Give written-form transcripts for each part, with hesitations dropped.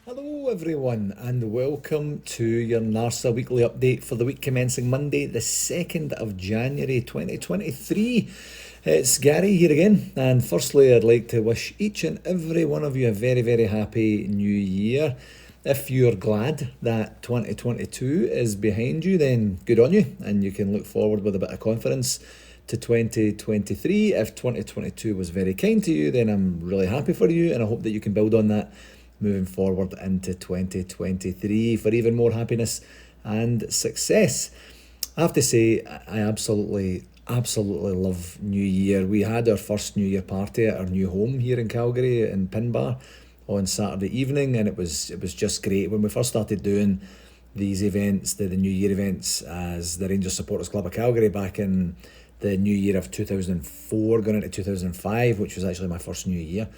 Hello, everyone, and welcome to your NARSA weekly update for the week commencing Monday, the 2nd of January 2023. It's Gary here again, and firstly, I'd like to wish each and every one of you a very, very happy new year. If you're glad that 2022 is behind you, then good on you, and you can look forward with a bit of confidence to 2023. If 2022 was very kind to you, then I'm really happy for you, and I hope that you can build on that moving forward into 2023 for even more happiness and success. I have to say, I absolutely love New Year. We had our first New Year party at our new home here in Calgary in Pinbar on Saturday evening, and it was just great. When we first started doing these events, the New Year events, as the Rangers Supporters Club of Calgary back in the new year of 2004 going into 2005, which was actually my first New Year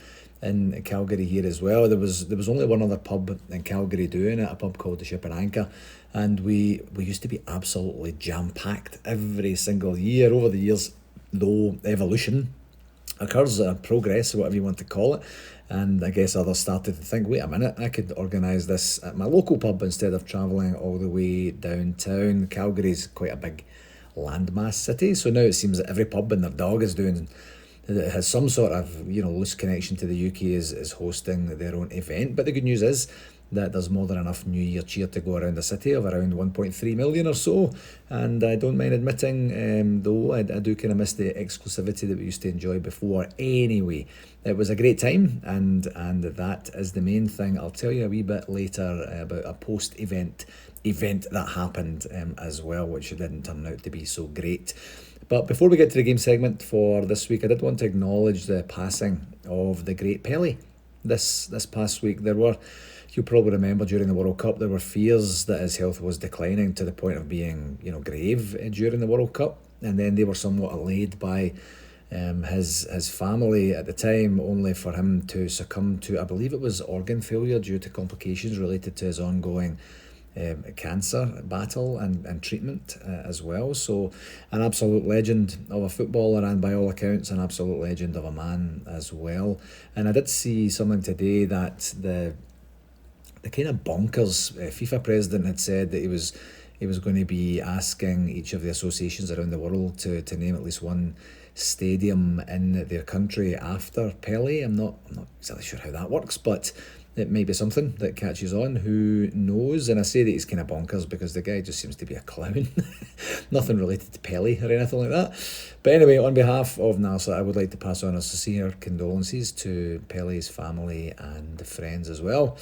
in Calgary here as well. There was only one other pub in Calgary doing it, a pub called the Ship and Anchor, and we used to be absolutely jam-packed every single year. Over the years, though, evolution occurs, progress, whatever you want to call it, and I guess others started to think, wait a minute, I could organise this at my local pub instead of travelling all the way downtown. Calgary's quite a big landmass city, so now it seems that every pub and their dog is doing that has some sort of loose connection to the UK is hosting their own event. But the good news is that there's more than enough New Year cheer to go around the city of around 1.3 million or so, and I don't mind admitting, though I do kind of miss the exclusivity that we used to enjoy before. Anyway, it was a great time, and that is the main thing. I'll tell you a wee bit later about a post-event event that happened as well, which didn't turn out to be so great. But before we get to the game segment for this week, I did want to acknowledge the passing of the great Pele this past week. You'll probably remember during the World Cup, there were fears that his health was declining to the point of being, grave during the World Cup. And then they were somewhat allayed by his family at the time, only for him to succumb to, I believe it was organ failure due to complications related to his ongoing cancer battle and treatment as well. So an absolute legend of a footballer, and by all accounts an absolute legend of a man as well. And I did see something today that the kind of bonkers FIFA president had said that he was going to be asking each of the associations around the world to name at least one stadium in their country after Pele. I'm not exactly sure how that works, but it may be something that catches on, who knows. And I say that he's kind of bonkers because the guy just seems to be a clown. Nothing related to Pele or anything like that. But anyway, on behalf of NARSA, I would like to pass on our sincere condolences to Pele's family and friends as well.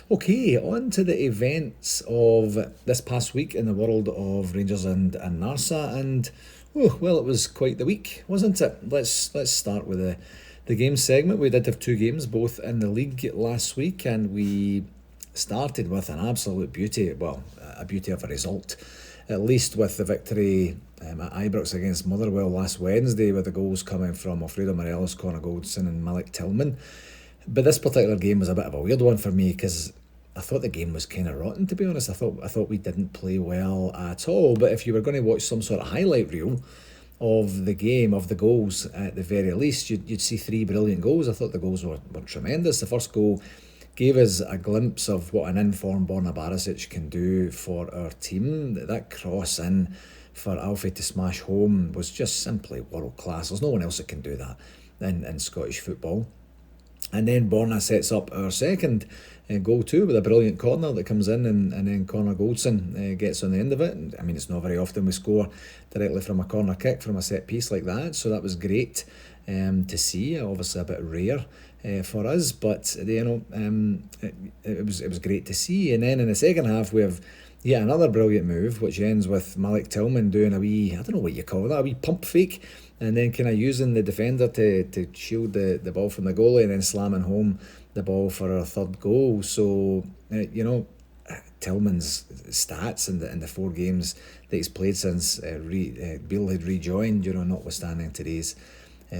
Okay, on to the events of this past week in the world of Rangers and NARSA. And well, it was quite the week, wasn't it? Let's start with the game segment. We did have two games, both in the league last week, and we started with an absolute beauty, a beauty of a result, at least with the victory at Ibrox against Motherwell last Wednesday, with the goals coming from Alfredo Morelos, Connor Goldson and Malik Tillman. But this particular game was a bit of a weird one for me, because I thought the game was kind of rotten, to be honest. I thought we didn't play well at all. But if you were going to watch some sort of highlight reel of the game, of the goals at the very least, you'd see three brilliant goals. I thought the goals were tremendous. The first goal gave us a glimpse of what an informed Borna Barisic can do for our team. That cross in for Alfie to smash home was just simply world class. There's no one else that can do that in Scottish football. And then Borna sets up our second goal too, with a brilliant corner that comes in, and then Connor Goldson gets on the end of it. And I mean, it's not very often we score directly from a corner kick from a set piece like that, so that was great to see. Obviously a bit rare for us, but it was great to see. And then in the second half we have yet another brilliant move, which ends with Malik Tillman doing a wee, I don't know what you call that, a wee pump fake, and then kind of using the defender to shield the ball from the goalie, and then slamming home the ball for our third goal. So Tillman's stats in the 4 games that he's played since Beale had rejoined, notwithstanding today's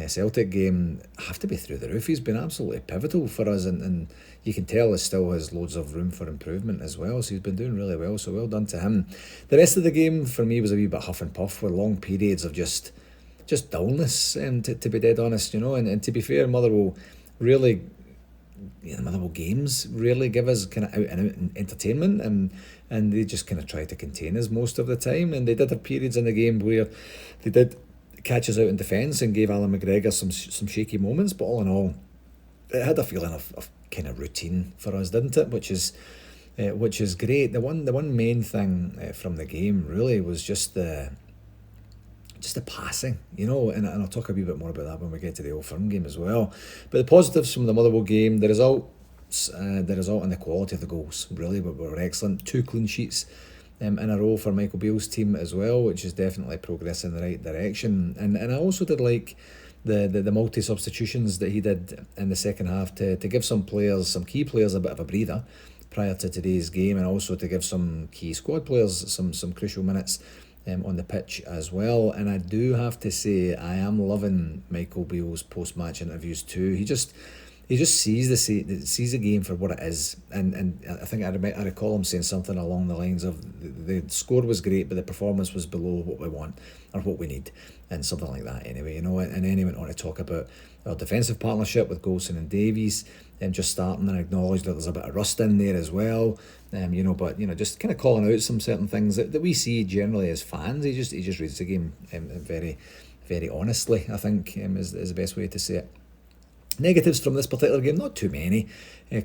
Celtic game, have to be through the roof. He's been absolutely pivotal for us, and you can tell he still has loads of room for improvement as well, so he's been doing really well, so well done to him. The rest of the game for me was a wee bit huff and puff, with long periods of just dullness, to be dead honest, and to be fair, Motherwell really Motherwell games really give us kind of out and out entertainment, and they just kind of try to contain us most of the time. And they did have periods in the game where they did catch us out in defence and gave Alan McGregor some shaky moments, but all in all, it had a feeling of kind of routine for us, didn't it? Which is great. The one main thing from the game really was just the passing, and I'll talk a wee bit more about that when we get to the Old Firm game as well. But the positives from the Motherwell game, the result and the quality of the goals really were excellent. 2 clean sheets in a row for Michael Beale's team as well, which is definitely progress in the right direction. And I also did like the multi substitutions that he did in the second half to give some key players a bit of a breather prior to today's game, and also to give some key squad players some crucial minutes on the pitch as well. And I do have to say, I am loving Michael Beale's post-match interviews too. He just sees the game for what it is, and I think I recall him saying something along the lines of the score was great, but the performance was below what we want or what we need, and something like that. Anyway, and then he went on to talk about our defensive partnership with Golson and Davies, just starting, and acknowledge that there's a bit of rust in there as well. But just kind of calling out some certain things that we see generally as fans. He just reads the game very, very honestly, I think, is the best way to say it. Negatives from this particular game, not too many,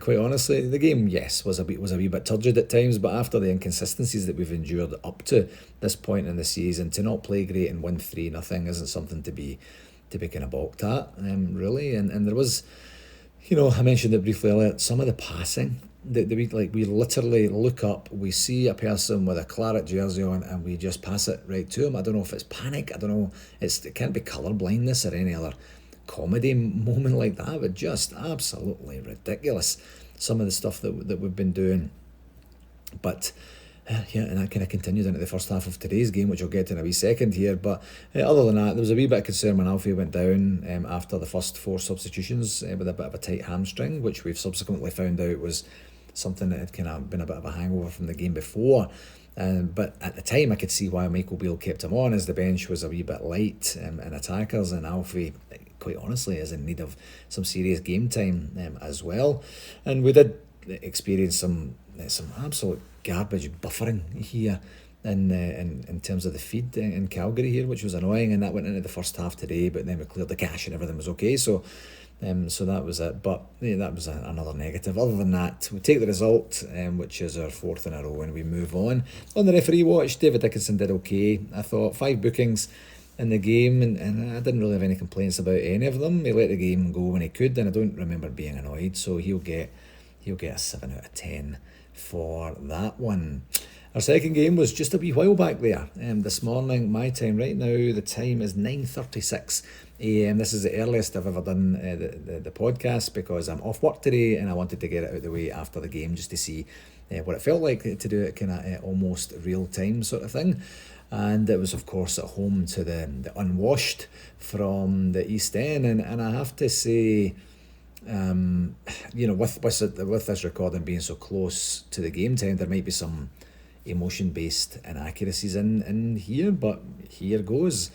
quite honestly. The game, yes, was a wee bit turgid at times, but after the inconsistencies that we've endured up to this point in the season, to not play great and win 3-0 isn't something to be kind of balked at, really. And there was, I mentioned it briefly earlier, some of the passing that we literally look up, we see a person with a claret jersey on, and we just pass it right to him. I don't know if it's panic, I don't know, it can't be colour blindness or any other comedy moment like that, but just absolutely ridiculous, some of the stuff that we've been doing. But and that kind of continued into the first half of today's game, which I'll get to in a wee second here. But other than that, there was a wee bit of concern when Alfie went down after the first 4 substitutions with a bit of a tight hamstring, which we've subsequently found out was something that had kind of been a bit of a hangover from the game before. But at the time, I could see why Michael Beale kept him on, as the bench was a wee bit light in attackers, and Alfie, quite honestly, is in need of some serious game time as well. And we did experience some absolute garbage buffering here in terms of the feed in Calgary here, which was annoying, and that went into the first half today, but then we cleared the cache and everything was okay, so that was it. But that was another negative. Other than that, we take the result, which is our 4th in a row, and we move on. On the referee watch, David Dickinson did okay. I thought 5 bookings in the game, and I didn't really have any complaints about any of them. He let the game go when he could, and I don't remember being annoyed, so he'll get a 7 out of 10 for that one. Our second game was just a wee while back there. This morning, my time right now, the time is 9:36 a.m. This is the earliest I've ever done the podcast, because I'm off work today and I wanted to get it out of the way after the game, just to see what it felt like to do it kind of almost real time sort of thing. And it was, of course, at home to the unwashed from the East End, and I have to say, with this recording being so close to the game time, there might be some emotion-based inaccuracies in here, but here goes.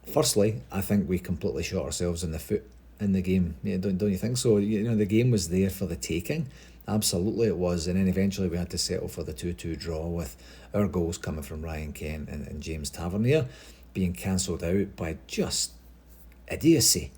Firstly, I think we completely shot ourselves in the foot in the game. Don't you think so? The game was there for the taking. Absolutely it was, and then eventually we had to settle for the 2-2 draw, with our goals coming from Ryan Kent and James Tavernier being cancelled out by just idiocy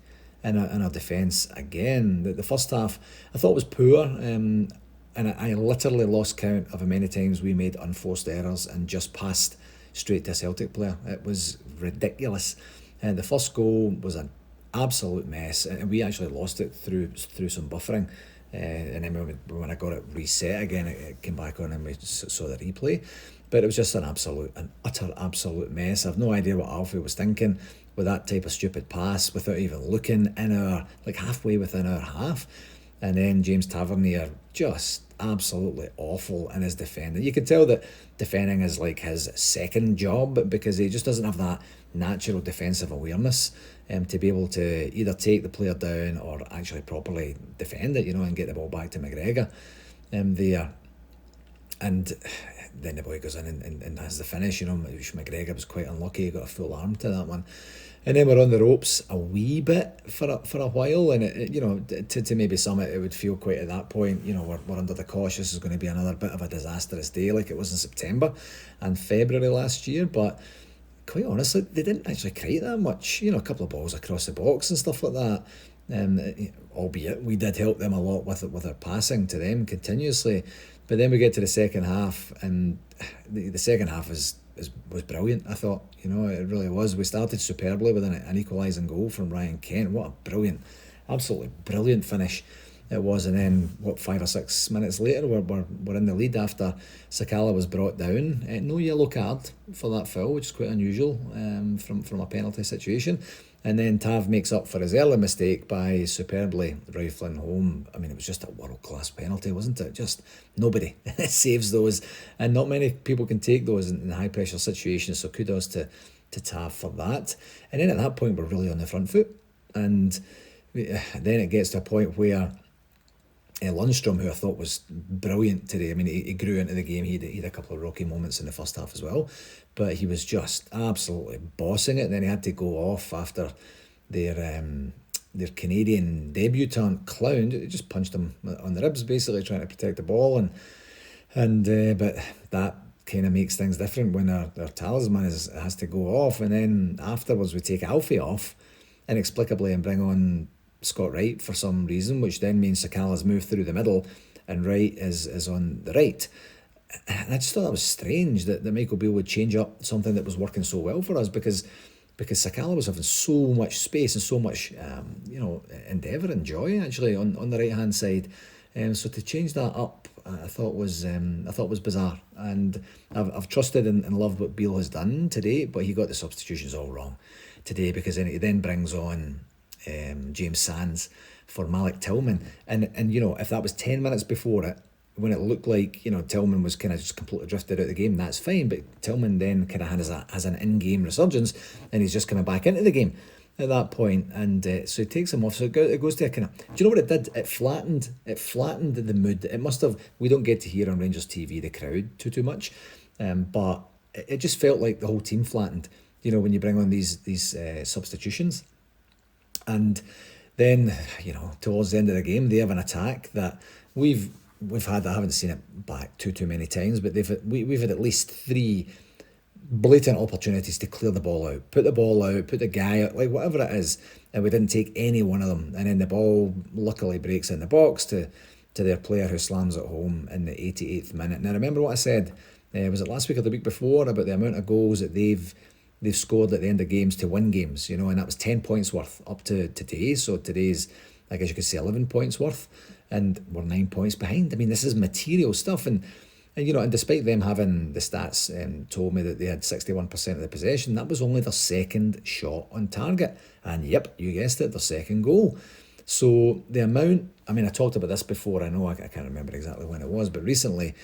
in our defence again. The first half I thought was poor, and I literally lost count of how many times we made unforced errors and just passed straight to a Celtic player. It was ridiculous. And the first goal was an absolute mess, and we actually lost it through some buffering. And then when I got it reset again, it came back on and we saw the replay. But it was just an utter absolute mess. I've no idea what Alfie was thinking with that type of stupid pass without even looking halfway within our half. And then James Tavernier, just absolutely awful in his defending. You can tell that defending is like his second job, because he just doesn't have that natural defensive awareness to be able to either take the player down or actually properly defend it, and get the ball back to McGregor there. And then the boy goes in and has the finish. McGregor was quite unlucky, he got a full arm to that one. And then we're on the ropes a wee bit for a while, and to maybe summit, it would feel quite at that point, we're under the cosh. This is going to be another bit of a disastrous day like it was in September and February last year. But quite honestly, they didn't actually create that much. A couple of balls across the box and stuff like that. Albeit we did help them a lot with our passing to them continuously. But then we get to the second half, and the second half was brilliant, I thought. It really was. We started superbly with an equalising goal from Ryan Kent. What a brilliant, absolutely brilliant finish it was. And then, 5 or 6 minutes later, we're in the lead after Sakala was brought down. No yellow card for that foul, which is quite unusual from a penalty situation. And then Tav makes up for his early mistake by superbly rifling home. I mean, it was just a world-class penalty, wasn't it? Just nobody saves those. And not many people can take those in high-pressure situations, so kudos to Tav for that. And then at that point, we're really on the front foot. And then it gets to a point where Lundstrom, who I thought was brilliant today, I mean, he grew into the game. He had a couple of rocky moments in the first half as well, but he was just absolutely bossing it. And then he had to go off after their Canadian debutant clown. He just punched him on the ribs, basically trying to protect the ball, but that kind of makes things different when our talisman has to go off. And then afterwards we take Alfie off inexplicably and bring on Scott Wright for some reason, which then means Sakala's moved through the middle and Wright is on the right. And I just thought that was strange that Michael Beale would change up something that was working so well for us, because Sakala was having so much space and so much endeavour and joy actually on the right hand side. So to change that up, I thought was bizarre, and I've trusted and loved what Beale has done today, but he got the substitutions all wrong today, because he then brings on James Sands for Malik Tillman, and if that was 10 minutes before it, when it looked like Tillman was kind of just completely drifted out of the game, that's fine. But Tillman then kind of has an in-game resurgence, and he's just kind of back into the game at that point, and so he takes him off. So it goes to a kind of, do you know what it did? It flattened the mood. It must have. We don't get to hear on Rangers TV the crowd too much, but it just felt like the whole team flattened. When you bring on these substitutions, and then towards the end of the game they have an attack that we've had. I haven't seen it back too many times, but we've had at least 3 blatant opportunities to clear the ball out, put the guy out, like whatever it is, and we didn't take any one of them. And then the ball luckily breaks in the box to their player, who slams it home in the 88th minute. Now remember what I said, was it last week or the week before, about the amount of goals that they've scored at the end of games to win games, and that was 10 points worth up to today. So today's, I guess you could say, 11 points worth, and we're 9 points behind. I mean, this is material stuff, and despite them having the stats told me that they had 61% of the possession, that was only their second shot on target, and yep, you guessed it, their second goal. So the amount, I mean, I talked about this before, I know I can't remember exactly when it was, but recently,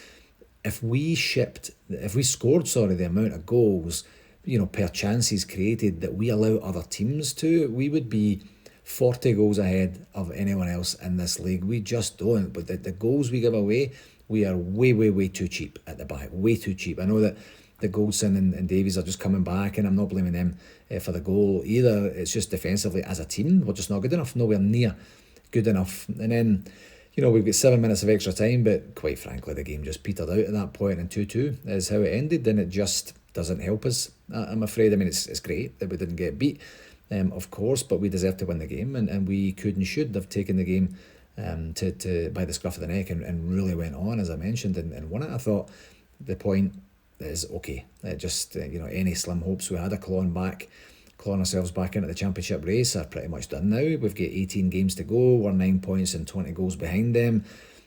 if we scored the amount of goals, per chances created that we allow other teams to, we would be 40 goals ahead of anyone else in this league. We just don't. But the goals we give away, we are way too cheap at the back. Way too cheap. I know that the Goldson and Davies are just coming back, and I'm not blaming them for the goal either. It's just defensively as a team, we're just not good enough. Nowhere near good enough. And then, we've got 7 minutes of extra time, but quite frankly, the game just petered out at that point, and 2-2 is how it ended, and it just doesn't help us, I'm afraid. I mean, it's great that we didn't get beat, of course, but we deserved to win the game, and we could and should have taken the game to by the scruff of the neck and really went on, as I mentioned, and won it. I thought the point is okay. It just, any slim hopes we had of clawing ourselves back into the championship race are pretty much done now. We've got 18 games to go. We're 9 points and 20 goals behind them.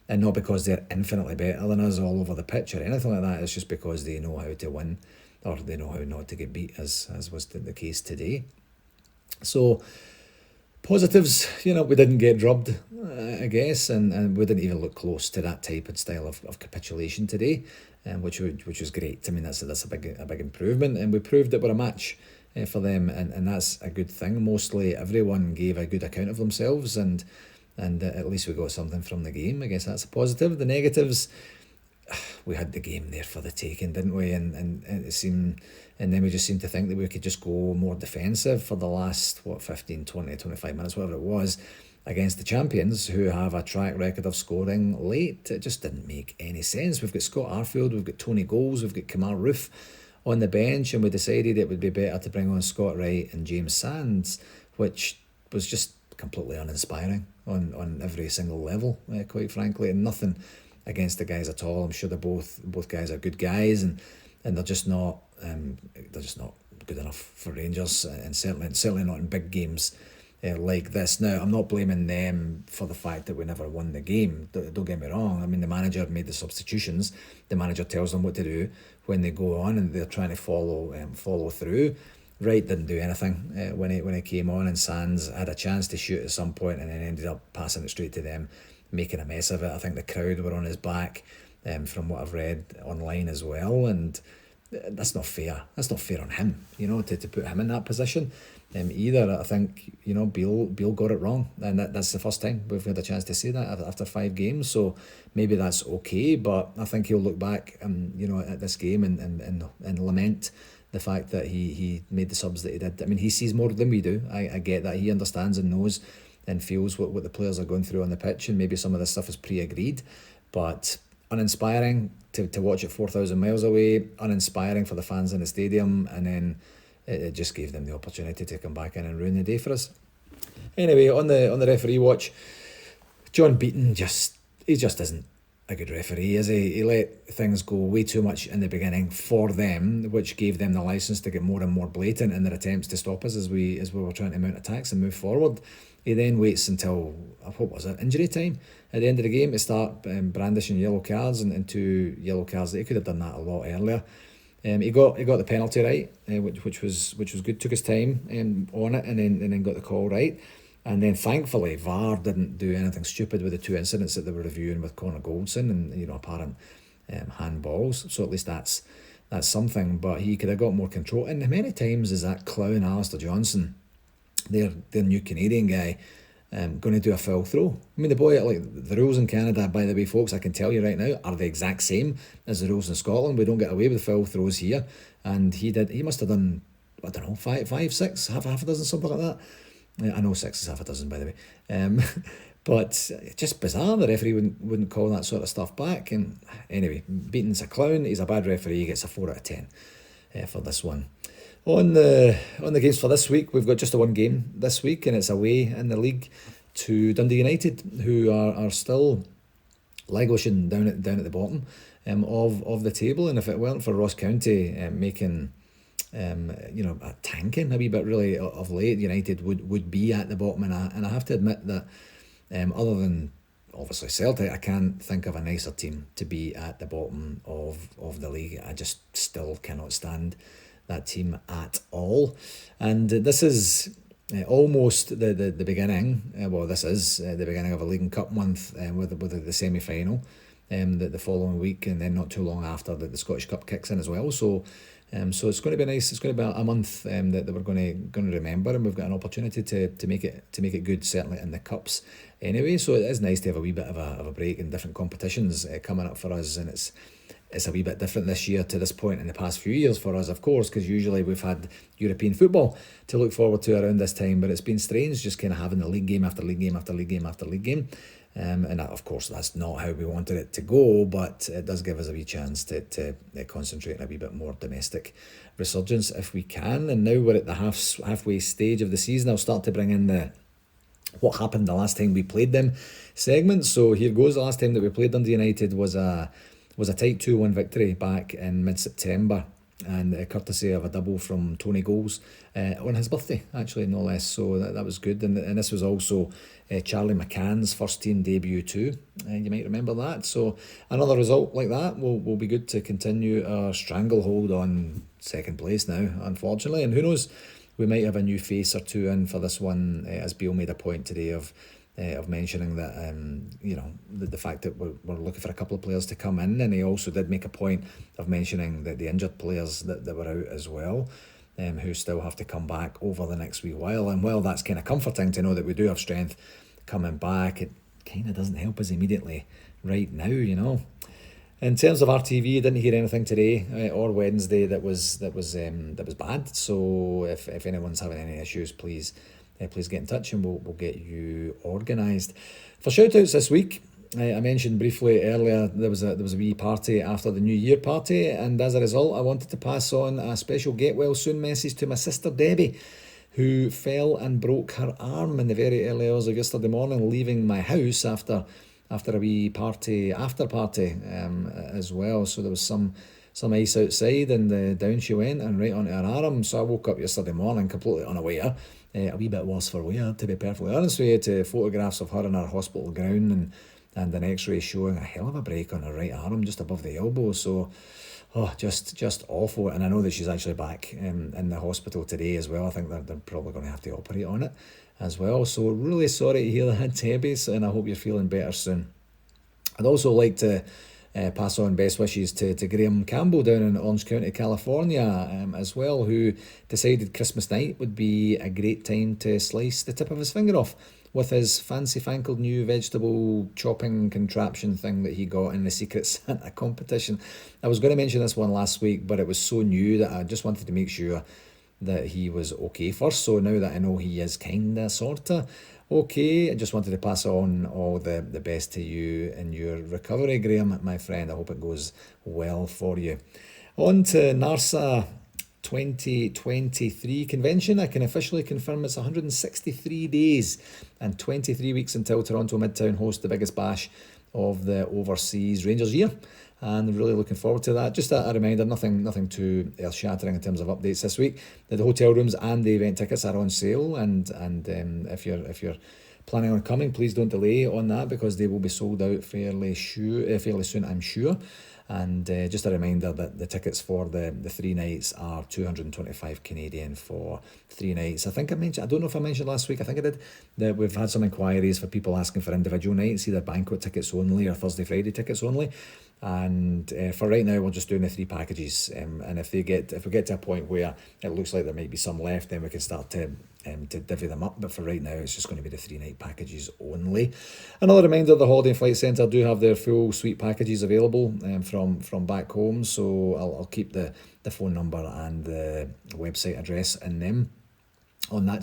And not because they're infinitely better than us all over the pitch or anything like that. It's just because they know how to win, or they know how not to get beat, as was the case today. So, positives, we didn't get drubbed, I guess, and we didn't even look close to that type and style of capitulation today, which was great. I mean, that's a big improvement, and we proved that we're a match for them, and that's a good thing. Mostly everyone gave a good account of themselves, and at least we got something from the game. I guess that's a positive. The negatives, we had the game there for the taking, didn't we? And it seemed, and then we just seemed to think that we could just go more defensive for the last, 15, 20, 25 minutes, whatever it was, against the champions who have a track record of scoring late. It just didn't make any sense. We've got Scott Arfield, we've got Tony Goals, we've got Kamar Roof on the bench, and we decided it would be better to bring on Scott Wright and James Sands, which was just completely uninspiring on every single level, quite frankly, and nothing against the guys at all. I'm sure both guys are good guys, and they're just not good enough for Rangers, and certainly not in big games like this. Now, I'm not blaming them for the fact that we never won the game. Don't get me wrong. I mean, the manager made the substitutions. The manager tells them what to do when they go on, and they're trying to follow through. Wright didn't do anything when he came on, and Sands had a chance to shoot at some point and then ended up passing it straight to them, making a mess of it. I think the crowd were on his back, from what I've read online as well, and that's not fair. That's not fair on him, to put him in that position. Either. I think Beale got it wrong, and that's the first time we've had a chance to say that after 5 games. So maybe that's okay, but I think he'll look back, at this game and lament the fact that he made the subs that he did. I mean, he sees more than we do. I get that. He understands and knows and feels what the players are going through on the pitch, and maybe some of this stuff is pre-agreed, but uninspiring to watch it 4,000 miles away, uninspiring for the fans in the stadium, and then it just gave them the opportunity to come back in and ruin the day for us. Anyway, on the referee watch, John Beaton just isn't a good referee, is he? He let things go way too much in the beginning for them, which gave them the licence to get more and more blatant in their attempts to stop us as we were trying to mount attacks and move forward. He then waits until, injury time at the end of the game to start brandishing yellow cards and 2 yellow cards. He could have done that a lot earlier. He got the penalty right, which was good. Took his time on it, and then got the call right. And then thankfully VAR didn't do anything stupid with the 2 incidents that they were reviewing with Connor Goldson and apparent handballs. So at least that's something. But he could have got more control. And how many times is that clown Alistair Johnson, their new Canadian guy, going to do a foul throw? I mean, the boy, the rules in Canada, by the way, folks, I can tell you right now, are the exact same as the rules in Scotland. We don't get away with foul throws here, and he must have done, I don't know, five, six, half a dozen, something like that. I know 6 is half a dozen, by the way. But just bizarre the referee wouldn't call that sort of stuff back. And anyway, Beaton's a clown. He's a bad referee. He gets a 4 out of 10 for this one. On the games for this week, we've got just the one game this week, and it's away in the league to Dundee United, who are still languishing down at the bottom of the table. And if it weren't for Ross County making tanking a wee bit really of late, United would be at the bottom, and I have to admit that other than obviously Celtic, I can't think of a nicer team to be at the bottom of the league. I just still cannot stand that team at all, and this is almost the beginning. This is the beginning of a League and Cup month with the semi-final the following week, and then not too long after the Scottish Cup kicks in as well. So it's going to be nice. It's going to be a month that we're going to remember, and we've got an opportunity to make it good, certainly in the cups anyway. So it is nice to have a wee bit of a break in different competitions coming up for us, and it's a wee bit different this year to this point in the past few years for us, of course, because usually we've had European football to look forward to around this time, but it's been strange just kind of having the league game after league game after league game after league game. And that, of course, that's not how we wanted it to go, but it does give us a wee chance to concentrate on a wee bit more domestic resurgence if we can. And now we're at the halfway stage of the season. I'll start to bring in the what happened the last time we played them segment. So here goes. The last time that we played Dundee United was a tight 2-1 victory back in mid-September, and courtesy of a double from Tony Goals on his birthday, actually, no less. So that was good. And this was also Charlie McCann's first team debut too. You might remember that. So another result like that will be good to continue our stranglehold on second place now, unfortunately. And who knows, we might have a new face or two in for this one, as Beale made a point today of mentioning that the fact that we're looking for a couple of players to come in, and he also did make a point of mentioning that the injured players that were out as well, who still have to come back over the next wee while. And while that's kind of comforting to know that we do have strength coming back, it kind of doesn't help us immediately right now, In terms of RTV, I didn't hear anything today or Wednesday that was bad. So if anyone's having any issues, please get in touch and we'll get you organised. For shout outs this week, I mentioned briefly earlier there was a wee party after the New Year party, and as a result, I wanted to pass on a special get well soon message to my sister Debbie, who fell and broke her arm in the very early hours of yesterday morning, leaving my house after a wee after party as well. So there was some ice outside, and down she went and right onto her arm. So I woke up yesterday morning completely unaware, a wee bit worse for wear, to be perfectly honest with you, to photographs of her in her hospital gown and an x-ray showing a hell of a break on her right arm just above the elbow. So just awful. And I know that she's actually back in the hospital today as well. I think they're probably going to have to operate on it as well. So really sorry to hear that, Debbie, and I hope you're feeling better soon. I'd also like to pass on best wishes to Graham Campbell down in Orange County, California, as well, who decided Christmas night would be a great time to slice the tip of his finger off with his fancy-fangled new vegetable chopping contraption thing that he got in the Secret Santa competition. I was going to mention this one last week, but it was so new that I just wanted to make sure that he was okay first. So now that I know he is kinda, sorta okay, I just wanted to pass on all the best to you in your recovery, Graham, my friend. I hope it goes well for you. On to NARSA 2023 convention. I can officially confirm it's 163 days and 23 weeks until Toronto Midtown host the biggest bash of the overseas Rangers year, and really looking forward to that. Just a reminder, nothing too earth-shattering in terms of updates this week. The hotel rooms and the event tickets are on sale, and if you're planning on coming, please don't delay on that, because they will be sold out fairly soon, I'm sure. And just a reminder that the tickets for the 3 nights are 225 Canadian for 3 nights. I think I don't know if I mentioned last week, I think I did, that we've had some inquiries for people asking for individual nights, either banquet tickets only or Thursday, Friday tickets only. And for right now, we're just doing the 3 packages. And if we get to a point where it looks like there might be some left, then we can start to divvy them up. But for right now, it's just going to be the 3-night packages only. Another reminder, the Holiday and Flight Centre do have their full suite packages available from back home. So I'll keep the phone number and the website address in them. On the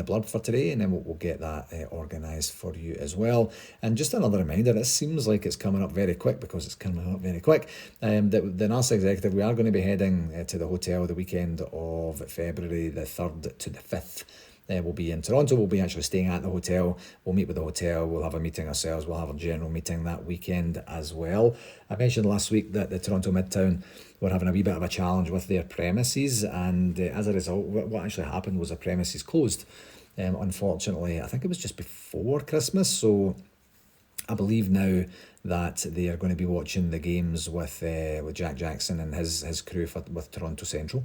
blurb for today, and then we'll get that organised for you as well. And just another reminder, it seems like it's coming up very quick, because it's coming up very quick. The NARSA executive, we are going to be heading to the hotel the weekend of February the 3rd to the 5th. We'll be in Toronto. We'll be actually staying at the hotel. We'll meet with the hotel. We'll have a meeting ourselves. We'll have a general meeting that weekend as well. I mentioned last week that the Toronto Midtown were having a wee bit of a challenge with their premises, and as a result, what actually happened was the premises closed. Unfortunately, I think it was just before Christmas, so I believe now that they are going to be watching the games with Jack Jackson and his crew with Toronto Central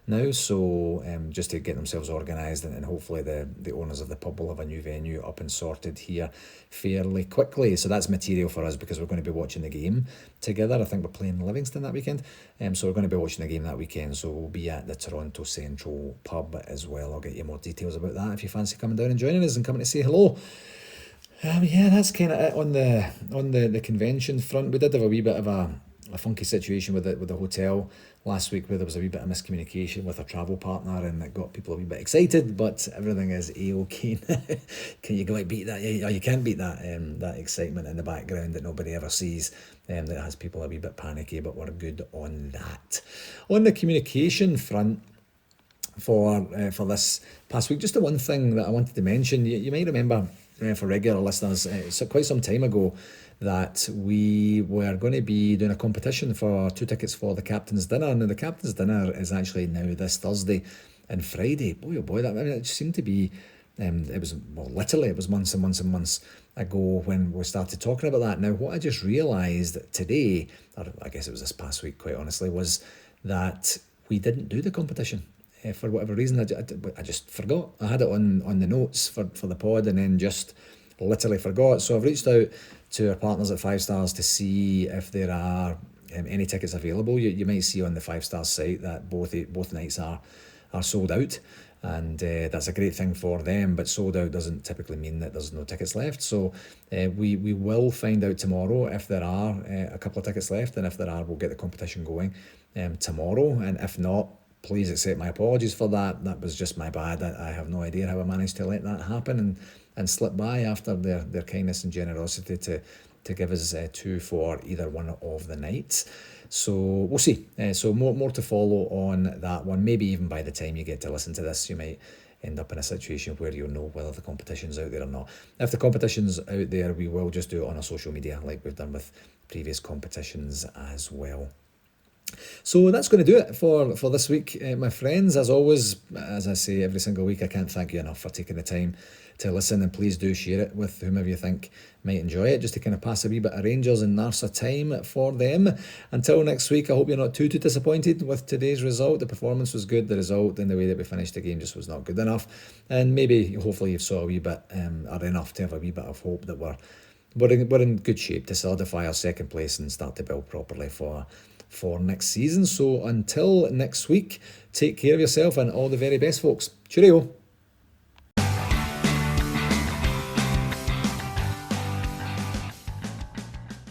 now. So just to get themselves organised, and hopefully the owners of the pub will have a new venue up and sorted here fairly quickly. So that's material for us, because we're going to be watching the game together. I think we're playing Livingston that weekend. So we're going to be watching the game that weekend. So we'll be at the Toronto Central pub as well. I'll get you more details about that if you fancy coming down and joining us and coming to say hello. Yeah, that's kind of it on the convention front. We did have a wee bit of a funky situation with the hotel last week, where there was a wee bit of miscommunication with our travel partner, and it got people a wee bit excited, but everything is a-okay now. Can you quite beat that? Yeah, you can't beat that that excitement in the background that nobody ever sees, that has people a wee bit panicky, but we're good on that. On the communication front, for this past week, just the one thing that I wanted to mention, you might remember, for regular listeners, quite some time ago, that we were going to be doing a competition for 2 tickets for the Captain's Dinner. Now, the Captain's Dinner is actually now this Thursday and Friday. Boy, oh boy, it seemed to be, it was months and months and months ago when we started talking about that. Now, what I just realised today, or I guess it was this past week, quite honestly, was that we didn't do the competition. For whatever reason, I just forgot. I had it on the notes for the pod, and then just literally forgot. So I've reached out to our partners at 5 Stars to see if there are any tickets available. You might see on the 5 Stars site that both nights are sold out. and that's a great thing for them. But sold out doesn't typically mean that there's no tickets left. So we will find out tomorrow if there are a couple of tickets left, and if there are, we'll get the competition going tomorrow. And if not, please accept my apologies for that. That was just my bad. I have no idea how I managed to let that happen and slip by after their kindness and generosity to give us two for either one of the nights. So we'll see. So more to follow on that one. Maybe even by the time you get to listen to this, you might end up in a situation where you'll know whether the competition's out there or not. If the competition's out there, we will just do it on our social media like we've done with previous competitions as well. So that's going to do it for this week, my friends. As always, as I say every single week, I can't thank you enough for taking the time to listen, and please do share it with whomever you think might enjoy it, just to kind of pass a wee bit of Rangers and NARSA time for them. Until next week, I hope you're not too disappointed with today's result. The performance was good, the result and the way that we finished the game just was not good enough, and maybe hopefully you saw a wee bit or enough to have a wee bit of hope that we're in good shape to solidify our second place and start to build properly for next season. So until next week, take care of yourself and all the very best, folks. Cheerio.